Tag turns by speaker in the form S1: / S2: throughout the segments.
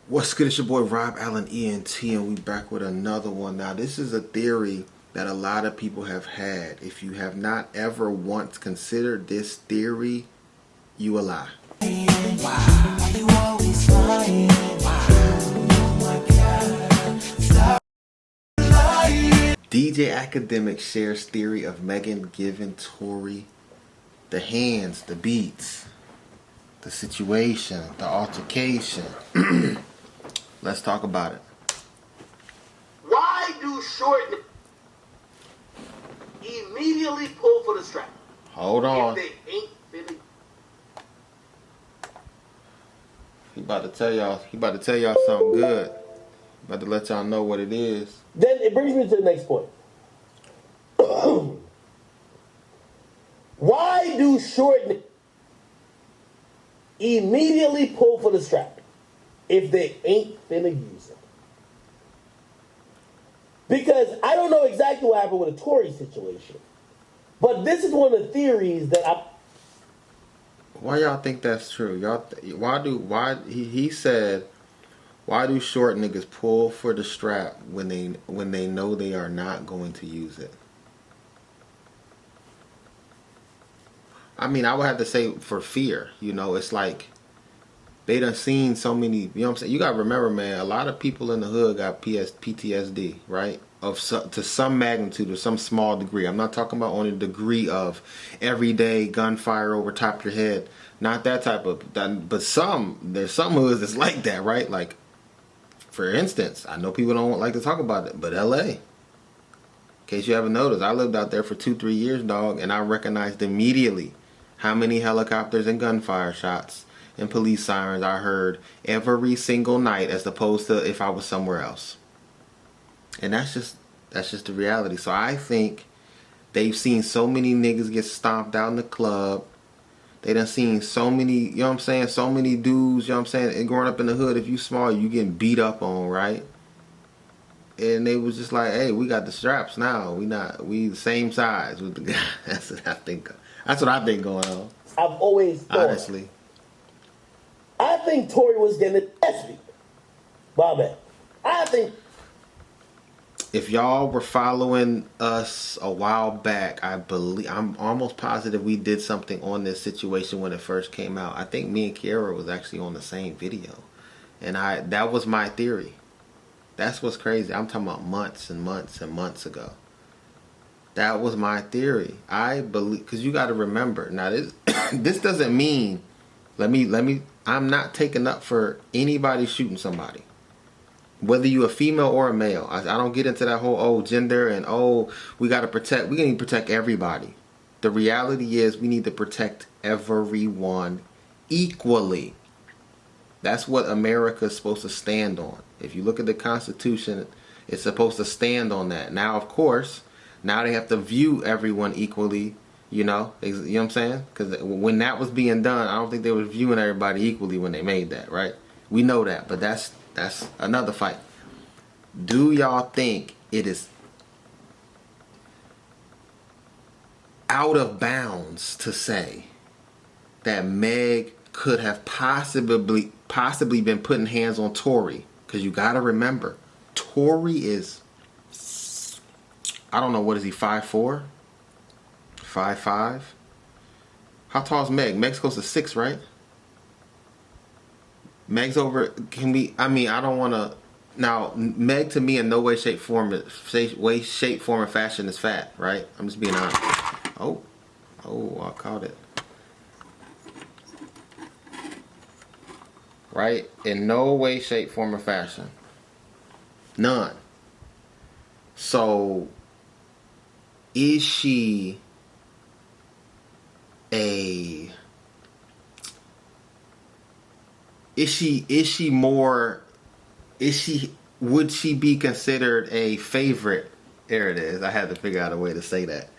S1: What's good? It's your boy Rob Allen ENT, and we back with another one. Now, this is a theory that a lot of people have had. If you have not ever once considered this theory, you a lie. DJ AKADEMIKS shares theory of Megan giving Tory the hands, the beats, the situation, the altercation. Let's talk about it.
S2: Why do short immediately pull for the strap?
S1: Hold on.
S2: If they ain't feeling.
S1: He about to tell y'all something good. About to let y'all know what it is.
S2: Then it brings me to the next point. Why do short immediately pull for the strap if they ain't finna use it? Because I don't know exactly what happened with the Tory situation, but this is one of the theories that
S1: Why y'all think that's true? He said, why do short niggas pull for the strap when they know they are not going to use it? I mean, I would have to say for fear. You know, it's like they done seen so many, you know what I'm saying? You gotta remember, man, a lot of people in the hood got PTSD, right? To some magnitude or some small degree. I'm not talking about on a degree of everyday gunfire over top your head. Not that type of, but there's some hoods that's like that, right? Like, for instance, I know people don't like to talk about it, but LA. In case you haven't noticed, I lived out there for 2-3 years, dog, and I recognized immediately how many helicopters and gunfire shots and police sirens I heard every single night, as opposed to if I was somewhere else. And that's just the reality. So I think they've seen so many niggas get stomped out in the club. They done seen so many, you know what I'm saying, so many dudes, you know what I'm saying, and growing up in the hood, if you small, you getting beat up on, right? And they was just like, hey, we got the straps now. We the same size with the guy. That's what I think. That's what I think going on.
S2: I've always thought.
S1: Honestly.
S2: I think Tory was getting the test beat. Bob, I think.
S1: If y'all were following us a while back, I'm almost positive we did something on this situation when it first came out. I think me and Kiara was actually on the same video. And that was my theory. That's what's crazy. I'm talking about months and months and months ago. That was my theory. I believe, because you got to remember, now this doesn't mean, I'm not taking up for anybody shooting somebody. Whether you a female or a male. I don't get into that whole, gender and, we need to protect everybody. The reality is we need to protect everyone equally. That's what America's supposed to stand on. If you look at the Constitution, it's supposed to stand on that. Now, of course, now they have to view everyone equally, you know what I'm saying? Because when that was being done, I don't think they were viewing everybody equally when they made that, right? We know that, but that's another fight. Do y'all think it is out of bounds to say that Meg could have possibly been putting hands on Tory? Because you got to remember, Tory is, I don't know, what is he, 5'4"? 5'5"? How tall is Meg? Meg's close to 6, right? Meg's over, I don't want to, now, Meg to me in no way, shape, form, and fashion is fat, right? I'm just being honest. Oh, I caught it. Right? In no way, shape, form, or fashion. None. So, is she would she be considered a favorite? There it is. I had to figure out a way to say that.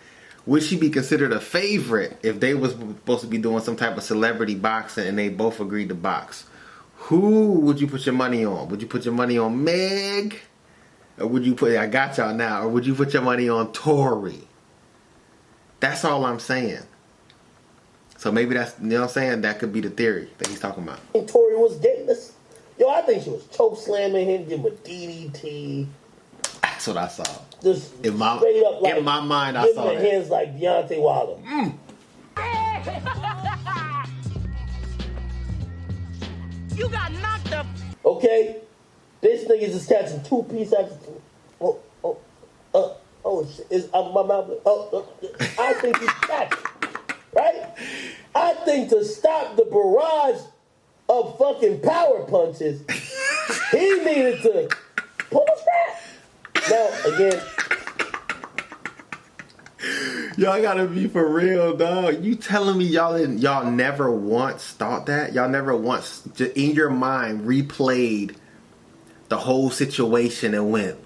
S1: Would she be considered a favorite if they was supposed to be doing some type of celebrity boxing and they both agreed to box? Who would you put your money on? Would you put your money on Meg? Or would you I got y'all now. Or would you put your money on Tory? That's all I'm saying. So maybe that's, you know what I'm saying? That could be the theory that he's talking about.
S2: Tory was getting this. Yo, I think she was choke slamming him, give him a DDT.
S1: That's what I saw.
S2: Just
S1: In my
S2: straight up, like,
S1: in my mind, I saw
S2: giving
S1: that.
S2: the hands like Deontay Wilder.
S3: You got knocked up.
S2: Okay, this nigga's just catching 2 pieces after 2. Oh shit! Is my mouth? I think he's catching, right? I think to stop the barrage of fucking power punches, he needed to pull a strap. Now again,
S1: Y'all gotta be for real, dog. You telling me y'all never once thought that? Y'all never once in your mind replayed the whole situation and went,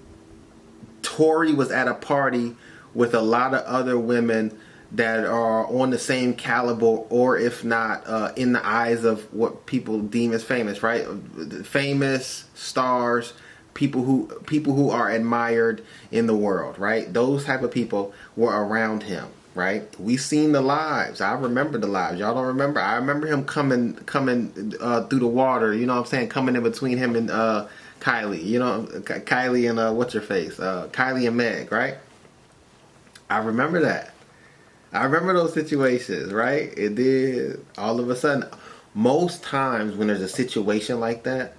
S1: Tory was at a party with a lot of other women that are on the same caliber, or if not, in the eyes of what people deem as famous, right? Famous stars, people who are admired in the world, right? Those type of people were around him, right? We seen the lives. I remember the lives. Y'all don't remember? I remember him coming through the water. You know what I'm saying? Coming in between him and Kylie. You know, Kylie and what's her face? Kylie and Meg, right? I remember that. I remember those situations, right? It did. All of a sudden, most times when there's a situation like that,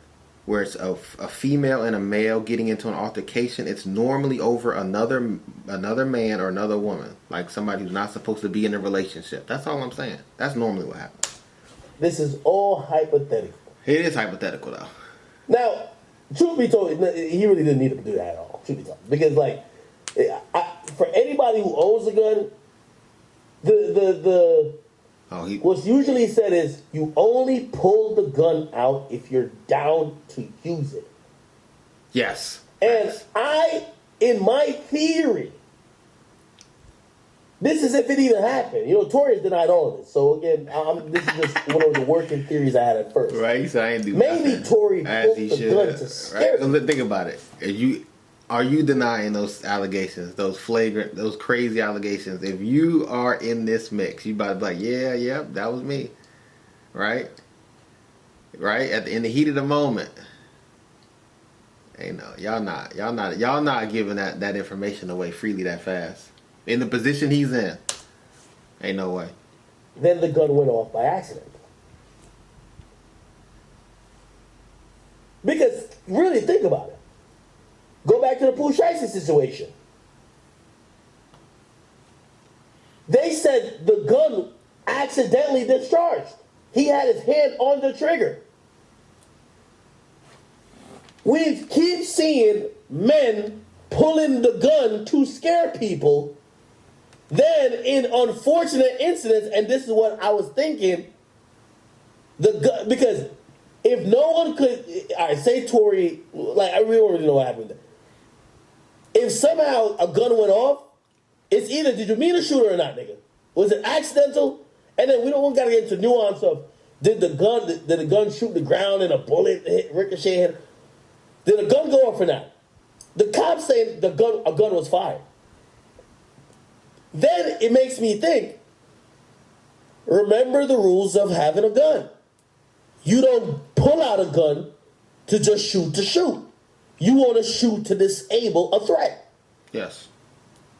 S1: where it's a female and a male getting into an altercation, it's normally over another man or another woman, like somebody who's not supposed to be in a relationship. That's all I'm saying. That's normally what happens.
S2: this is all hypothetical.
S1: It is hypothetical, though.
S2: Now, truth be told, he really didn't need to do that at all. Truth be told, because like, for anybody who owns a gun, what's usually said is you only pull the gun out if you're down to use it.
S1: Yes.
S2: And in my theory, this is if it even happened. You know, Tory has denied all of this. So again, this is just one of the working theories I had at first.
S1: Right, so I ain't do
S2: Maybe
S1: nothing.
S2: Tory
S1: As
S2: pulled
S1: he
S2: the
S1: should.
S2: gun to scare
S1: Right? Think about it. Are you denying those allegations, those flagrant, those crazy allegations? If you are in this mix, you about to be like, yeah, that was me, right? Right in the heat of the moment. Hey, no, y'all not giving that information away freely that fast. In the position he's in, ain't no way.
S2: Then the gun went off by accident. Because really think about it. Go back to the Pooh Shiesty situation. They said the gun accidentally discharged. He had his hand on the trigger. We keep seeing men pulling the gun to scare people. Then in unfortunate incidents, and this is what I was thinking, because if no one could, all right, say Tory, like I really don't really know what happened there. If somehow a gun went off, it's either did you mean to shoot or not, nigga? Was it accidental? And then we don't gotta get into nuance of did the gun shoot the ground and a bullet hit ricochet? Did the gun go off or not? The cops saying a gun was fired. Then it makes me think. Remember the rules of having a gun. You don't pull out a gun to just shoot to shoot. You want to shoot to disable a threat.
S1: Yes.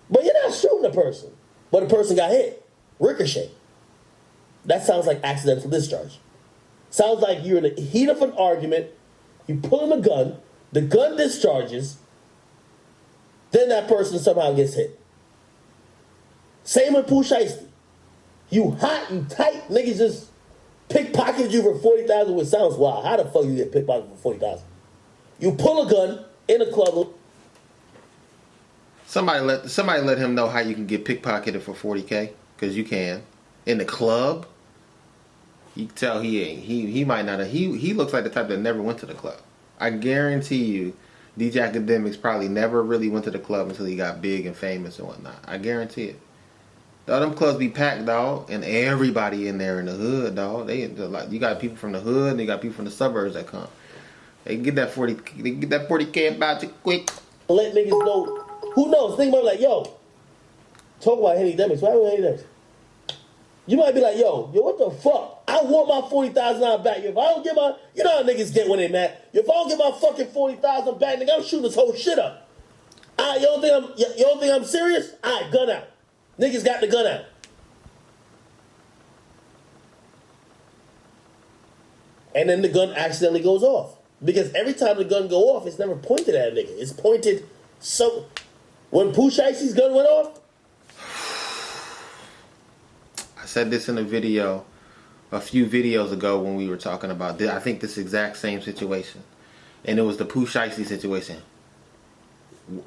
S2: But you're not shooting a person. But a person got hit. Ricochet. That sounds like accidental discharge. Sounds like you're in the heat of an argument. You pull in a gun. The gun discharges. Then that person somehow gets hit. Same with Pooh Shiesty. You hot, you tight. Niggas just pickpocketed you for $40,000, which sounds wild. How the fuck you get pickpocketed for $40,000? You pull a gun in a club.
S1: Somebody let him know how you can get pickpocketed for $40K, because you can. In the club, you can tell he ain't. He might not have. He looks like the type that never went to the club. I guarantee you, DJ AKADEMIKS probably never really went to the club until he got big and famous and whatnot. I guarantee it. All them clubs be packed, dog, and everybody in there in the hood, dog. You got people from the hood and you got people from the suburbs that come. They get that 40K about you quick.
S2: Let niggas know. Who knows? Think about it like, yo, talk about Henny Demics. Why would Henny Demics? You might be like, yo, what the fuck? I want my $40,000 back. If I don't get my, you know how niggas get when they mad. If I don't get my fucking $40,000 back, nigga, I'm shooting this whole shit up. You don't think I'm serious? All right, gun out. Niggas got the gun out. And then the gun accidentally goes off. Because every time the gun go off, it's never pointed at a nigga. It's pointed so... When Pooh Shicey's gun went off...
S1: I said this in a video a few videos ago when we were talking about this. I think this exact same situation. And it was the Pooh Shicey situation.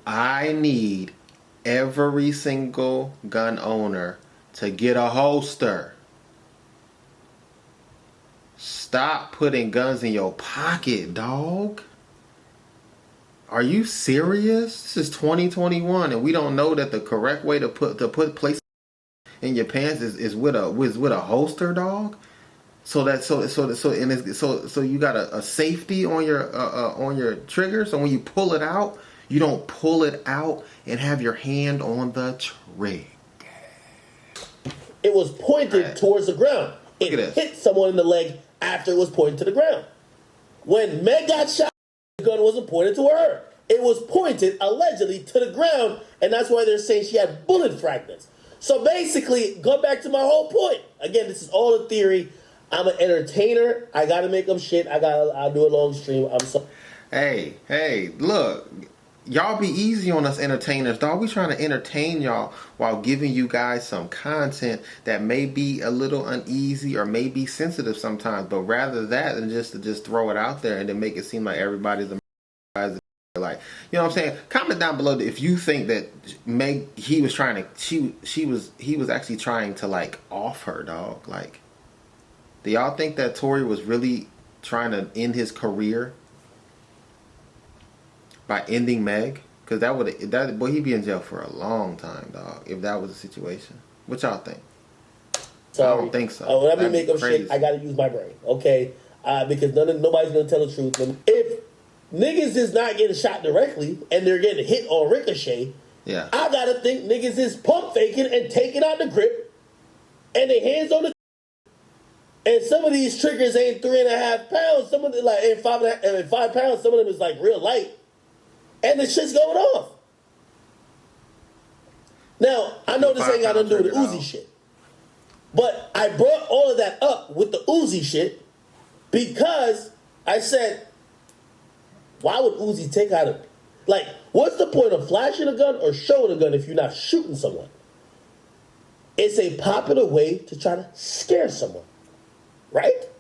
S1: I need every single gun owner to get a holster. Stop putting guns in your pocket, dog. Are you serious? This is 2021 and we don't know that the correct way to put place in your pants is with a holster, dog. So you got a safety on your trigger. So when you pull it out, you don't pull it out and have your hand on the trigger.
S2: It was pointed towards the ground. It hit someone in the leg after it was pointed to the ground. When Meg got shot, the gun wasn't pointed to her. It was pointed allegedly to the ground, and that's why they're saying she had bullet fragments. So basically, go back to my whole point. Again, this is all a theory. I'm an entertainer. I gotta make up shit. I'll do a long stream. I'm so.
S1: Hey, look. Y'all be easy on us entertainers, dog. We trying to entertain y'all while giving you guys some content that may be a little uneasy or may be sensitive sometimes. But rather that than just to just throw it out there and then make it seem like everybody's like, you know what I'm saying? Comment down below if you think that he was actually trying to like off her, dog. Like, do y'all think that Tory was really trying to end his career by ending Meg? Because he'd be in jail for a long time, dog, if that was the situation. What y'all think?
S2: Sorry.
S1: I don't think so.
S2: Let me make up shit. I gotta use my brain, okay? Because nobody's gonna tell the truth. If niggas is not getting shot directly and they're getting hit on ricochet,
S1: yeah,
S2: I gotta think niggas is pump faking and taking out the grip and their hands on the. And some of these triggers ain't 3.5 pounds. Some of them and 5 pounds. Some of them is like real light. And the shit's going off. Now, I know this ain't got nothing to do with the Uzi shit. But I brought all of that up with the Uzi shit because I said, why would Uzi take out a... Like, what's the point of flashing a gun or showing a gun if you're not shooting someone? It's a popular way to try to scare someone. Right?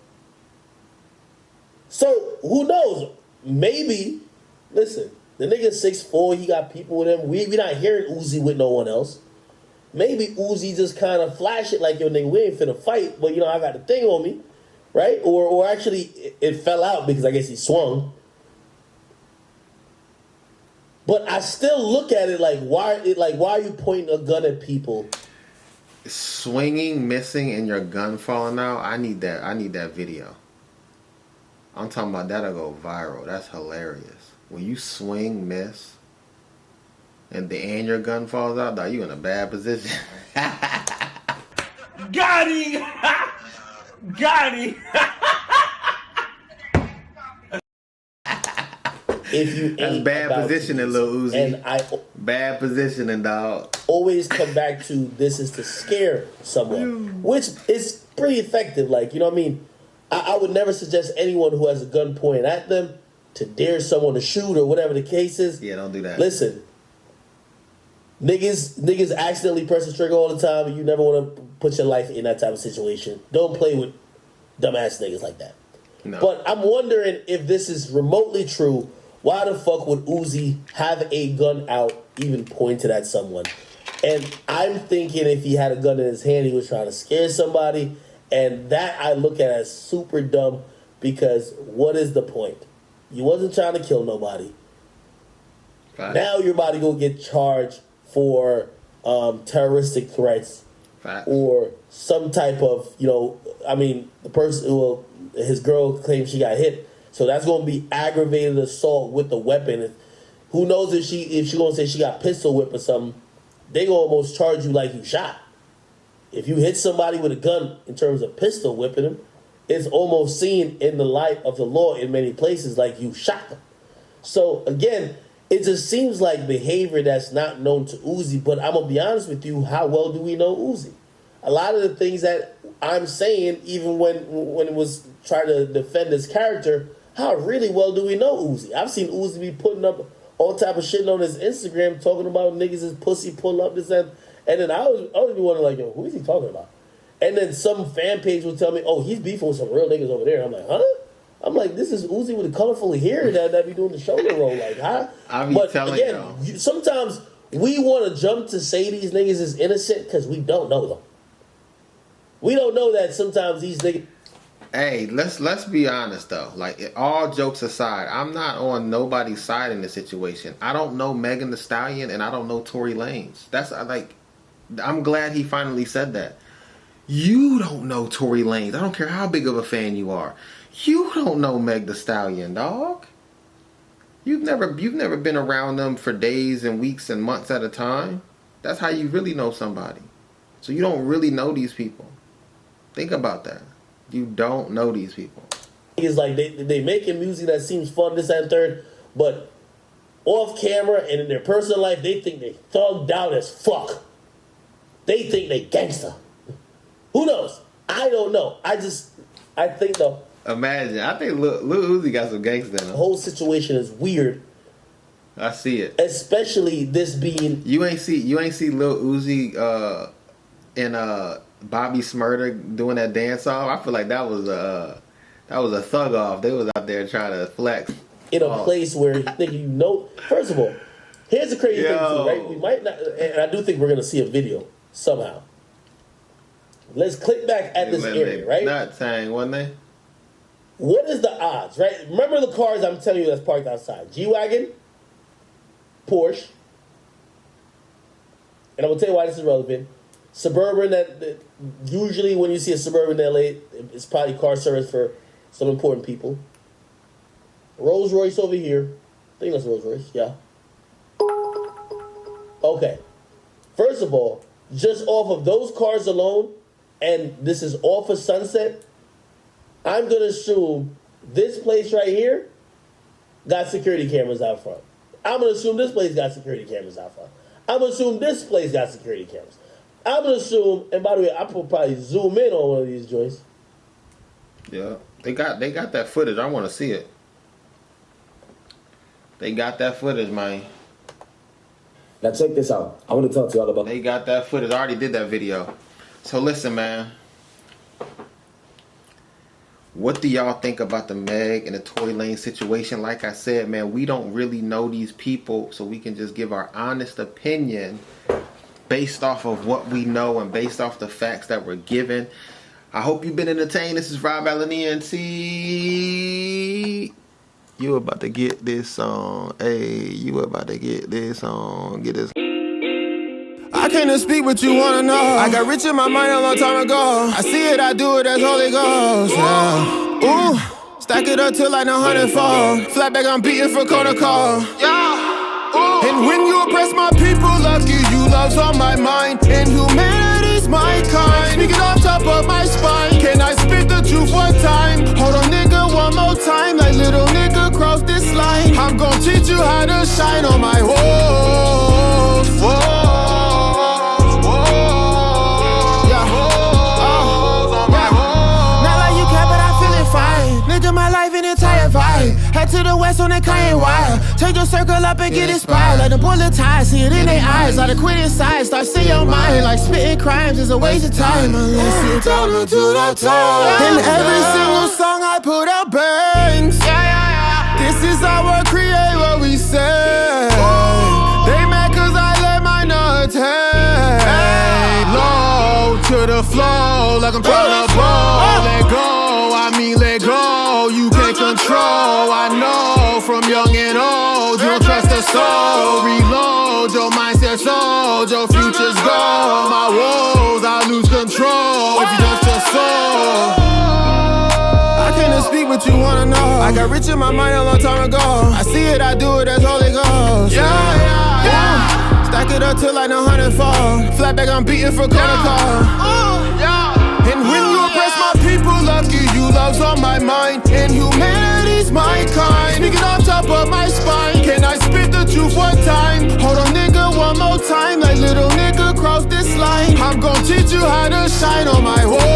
S2: So, who knows? Maybe, listen... The nigga's 6'4", he got people with him. We not hearing Uzi with no one else. Maybe Uzi just kind of flash it like, yo, nigga, we ain't finna fight, but, you know, I got the thing on me, right? Or actually, it fell out because I guess he swung. But I still look at it like, why are you pointing a gun at people?
S1: Swinging, missing, and your gun falling out, I need that video. I'm talking about that'll go viral. That's hilarious. When you swing, miss, and your gun falls out, dog, you in a bad position.
S3: Got him! Got him!
S1: That's bad positioning, Lil Uzi. And bad positioning, dog.
S2: Always come back to this is to scare someone, which is pretty effective. Like, you know what I mean? I would never suggest anyone who has a gun pointed at them to dare someone to shoot or whatever the case is.
S1: Yeah, don't do that.
S2: Listen, niggas accidentally press the trigger all the time, and you never want to put your life in that type of situation. Don't play with dumbass niggas like that. No. But I'm wondering if this is remotely true. Why the fuck would Uzi have a gun out, even pointed at someone? And I'm thinking if he had a gun in his hand, he was trying to scare somebody. And that I look at as super dumb because what is the point? You wasn't trying to kill nobody.
S1: Fact.
S2: Now you're about to go get charged for terroristic threats.
S1: Fact.
S2: Or some type of, you know, I mean, the person, his girl claims she got hit. So that's going to be aggravated assault with the weapon. Who knows if she going to say she got pistol whipped or something, they going to almost charge you like you shot. If you hit somebody with a gun in terms of pistol whipping them, it's almost seen in the light of the law in many places like you shot them. So again, it just seems like behavior that's not known to Uzi. But I'm gonna be honest with you, how well do we know Uzi? A lot of the things that I'm saying, even when it was trying to defend his character, how really well do we know Uzi? I've seen Uzi be putting up all type of shit on his Instagram, talking about niggas' his pussy pull up, this and then I was be wondering like, yo, who is he talking about? And then some fan page will tell me, oh, he's beefing with some real niggas over there. I'm like, huh? I'm like, this is Uzi with the colorful hair that be doing the shoulder roll. Like, huh?
S1: But again,
S2: sometimes we want to jump to say these niggas is innocent because we don't know them. We don't know that sometimes these niggas...
S1: Hey, let's be honest though. Like, all jokes aside, I'm not on nobody's side in this situation. I don't know Megan Thee Stallion and I don't know Tory Lanez. That's like, I'm glad he finally said that. You don't know Tory Lanez. I don't care how big of a fan you are. You don't know Meg Thee Stallion, dog. You've never been around them for days and weeks and months at a time. That's how you really know somebody. So you don't really know these people. Think about that. You don't know these people.
S2: It's like they making music that seems fun, this and third, but off camera and in their personal life, they think they thugged out as fuck. They think they gangster. Who knows? I don't know. I think though.
S1: Imagine. I think Lil Uzi got some gangster in him.
S2: The whole situation is weird.
S1: I see it.
S2: Especially this being...
S1: You ain't see Lil Uzi in Bobby Smurda doing that dance off. I feel like that was a thug off. They was out there trying to flex.
S2: In a place where you know... First of all, here's the crazy thing too, right? We might not... And I do think we're going to see a video somehow. Let's click back at this area, right?
S1: Not saying, wasn't they?
S2: What is the odds, right? Remember the cars I'm telling you that's parked outside. G-Wagon, Porsche, and I'm going to tell you why this is relevant. Suburban, that usually when you see a Suburban in LA, it's probably car service for some important people. Rolls Royce over here. I think that's Rolls Royce, yeah. Okay. First of all, just off of those cars alone, and this is off of Sunset, I'm going to assume this place right here got security cameras out front. I'm going to assume this place got security cameras out front. I'm going to assume this place got security cameras. I'm going to assume, and by the way, I will probably zoom in on one of these joints.
S1: Yeah, they got that footage. I want to see it. They got that footage, man.
S4: Now check this out. I want to talk to y'all about...
S1: They got that footage. I already did that video. So listen, man. What do y'all think about the Meg and the Tory Lanez situation? Like I said, man, we don't really know these people, so we can just give our honest opinion based off of what we know and based off the facts that we're given. I hope you've been entertained. This is Rob Allen ENT. You about to get this song. Hey, you about to get this song. Get this.
S5: I came to speak what you wanna know. I got rich in my mind a long time ago. I see it, I do it as Holy Ghost. Yeah. Ooh, stack it up till like 100-fold. Flat back, I'm beating for protocol. Yeah. Ooh. And when you oppress my people, lucky you love's on my mind. And humanity's my kind. Speak it off top of my spine. Can I spit the truth one time? Hold on, nigga, one more time. Like little nigga, cross this line. I'm gon' teach you how to shine on my walls. Whoa. My life an entire vibe. Head to the west on that Kanye wire. Take your circle up and get inspired. Like the bullet ties, see it in their eyes. Like the quit inside, start seeing your mind. Like spitting crimes is a waste of time. Unless you down to do the time. In every single song I put out bangs. This is how we create what we say. They mad cause I let my nuts hang low to the flow. Like I'm trying to ball. Let go, I mean let go. You can't control, I know. From young and old, you don't trust the soul. Reload, your mindset's old. Your future's gone. My woes, I lose control. If you trust your soul, I came to speak what you wanna know. I got rich in my mind a long time ago. I see it, I do it as Holy Ghost. Yeah. Stack it up till like 100-fold. Flat back, I'm beating for protocol. And when you oppress my people, lucky you love's on my mind, and humanity's my kind. Speaking off top of my spine, can I spit the truth one time? Hold on, nigga, one more time, like little nigga cross this line. I'm gon' teach you how to shine on my whole